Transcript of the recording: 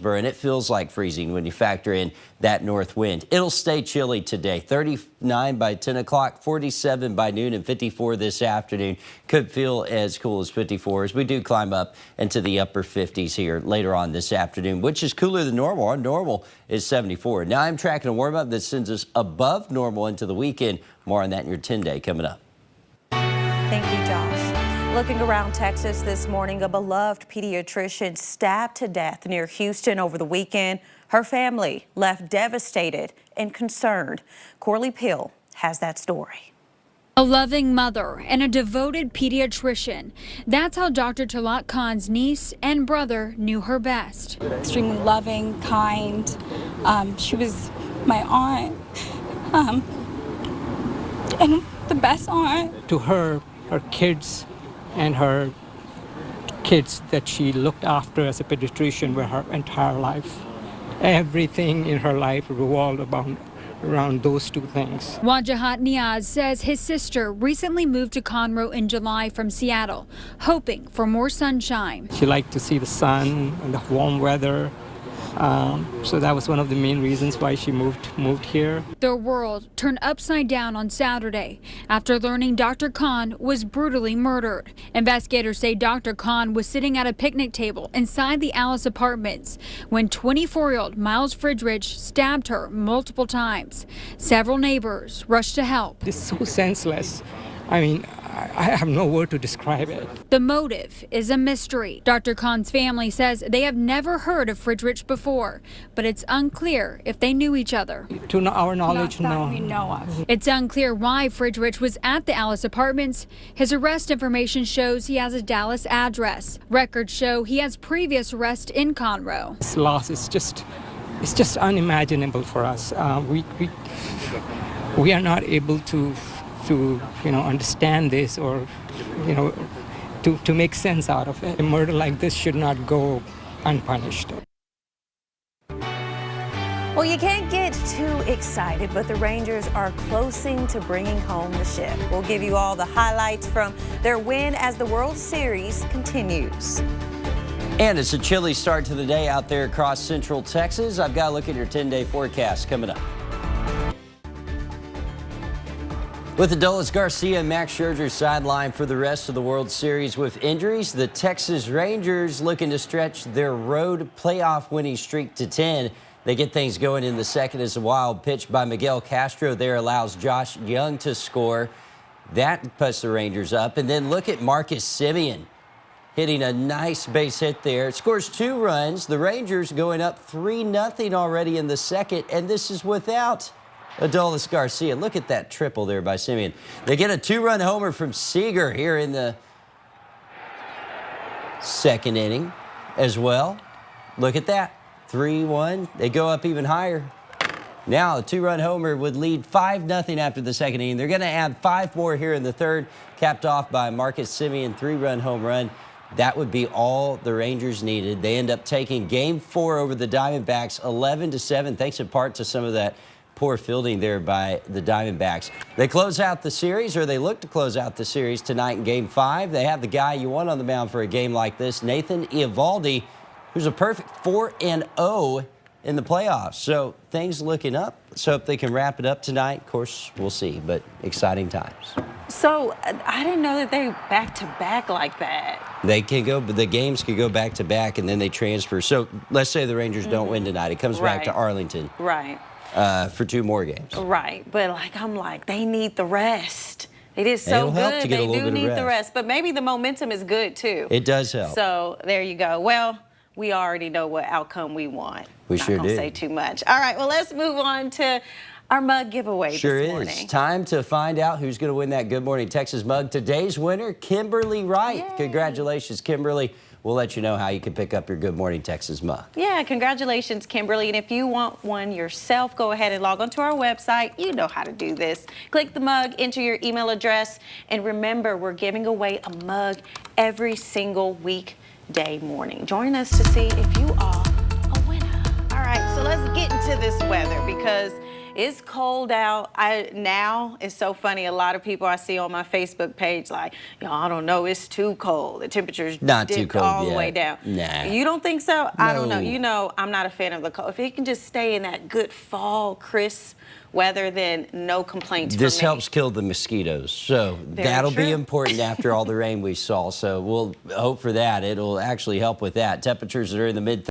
Hillsborough, and it feels like freezing when you factor in that north wind. It'll stay chilly today. 39 by 10 o'clock, 47 by noon, and 54 this afternoon. Could feel as cool as 54 as we do climb up into the upper 50s here later on this afternoon, which is cooler than normal. Our normal is 74. Now I'm tracking a warm up that sends us above normal into the weekend. More on that in your 10-day coming up. Thank you, Josh. Looking around Texas this morning, a beloved pediatrician stabbed to death near Houston over the weekend. Her family left devastated and concerned. Corley Pill has that story. A loving mother and a devoted pediatrician. That's how Dr. Talat Khan's niece and brother knew her best. Extremely loving, kind. She was my aunt, and the best aunt. To her kids and her kids that she looked after as a pediatrician were her entire life. Everything in her life revolved around those two things. Wajahat Niaz says his sister recently moved to Conroe in July from Seattle, hoping for more sunshine. She liked to see the sun and the warm weather. So that was one of the main reasons why she moved here. Their world turned upside down on Saturday after learning Dr. Khan was brutally murdered. Investigators say Dr. Khan was sitting at a picnic table inside the Alice Apartments when 24-year-old Miles Fridrich stabbed her multiple times. Several neighbors rushed to help. It's so senseless. I mean, I have no word to describe it. The motive is a mystery. Dr. Khan's family says they have never heard of Fridrich before, but it's unclear if they knew each other. To our knowledge, Not that no. we know of. It's unclear why Fridrich was at the Alice Apartments. His arrest information shows he has a Dallas address. Records show he has previous arrests in Conroe. This loss is just unimaginable for us. We are not able to understand this or to make sense out of it. A murder like this should not go unpunished. Well, you can't get too excited, but the Rangers are closing to bringing home the ship. We'll give you all the highlights from their win as the World Series continues. And it's a chilly start to the day out there across central Texas. I've got a look at your 10-day forecast coming up. With Adolis Garcia and Max Scherzer sidelined for the rest of the World Series with injuries, the Texas Rangers looking to stretch their road playoff winning streak to 10. They get things going in the second as a wild pitch by Miguel Castro there allows Josh Young to score. That puts the Rangers up. And then look at Marcus Semien hitting a nice base hit there. Scores 2 runs. The Rangers going up 3-0 already in the second, and this is without Adolis Garcia. Look at that triple there by Semien. They get a 2-run homer from Seager here in the second inning as well. Look at that. 3-1. They go up even higher. Now a 2-run homer would lead 5-0 after the second inning. They're going to add 5 more here in the third, capped off by Marcus Semien, 3-run home run. That would be all the Rangers needed. They end up taking Game 4 over the Diamondbacks 11-7, thanks in part to some of that poor fielding there by the Diamondbacks. They close out the series, or they look to close out the series tonight in Game 5. They have the guy you want on the mound for a game like this, Nathan Eovaldi, who's a perfect 4-0 in the playoffs. So things looking up. Let's hope they can wrap it up tonight. Of course, we'll see, but exciting times. So I didn't know that they back-to-back like that. They can go, but the games can go back-to-back, and then they transfer. So let's say the Rangers don't win tonight. It comes back to Arlington. Right. For 2 more games. Right, but I'm like, they need the rest. It is so good. They do need the rest, but maybe the momentum is good too. It does help. So there you go. Well, we already know what outcome we want. We sure do. Not gonna say too much. All right, well, let's move on to our mug giveaway this morning. Sure is. Time to find out who's going to win that Good Morning Texas mug. Today's winner, Kimberly Wright. Yay. Congratulations, Kimberly. We'll let you know how you can pick up your Good Morning Texas mug. Yeah, congratulations, Kimberly. And if you want one yourself, go ahead and log on to our website. You know how to do this. Click the mug, enter your email address, and remember, we're giving away a mug every single weekday morning. Join us to see if you are a winner. All right, so let's get into this weather because It's cold out. Now it's so funny. A lot of people I see on my Facebook page like, I don't know, it's too cold. The temperature's Not too dipped cold all the yet. way down. Nah. You don't think so? I don't know. No. I'm not a fan of the cold. If it can just stay in that good fall, crisp weather, then no complaints This for me. helps kill the mosquitoes, so Very that'll be true. important after all the rain we saw. So we'll hope for that. It'll actually help with that. Temperatures are in the mid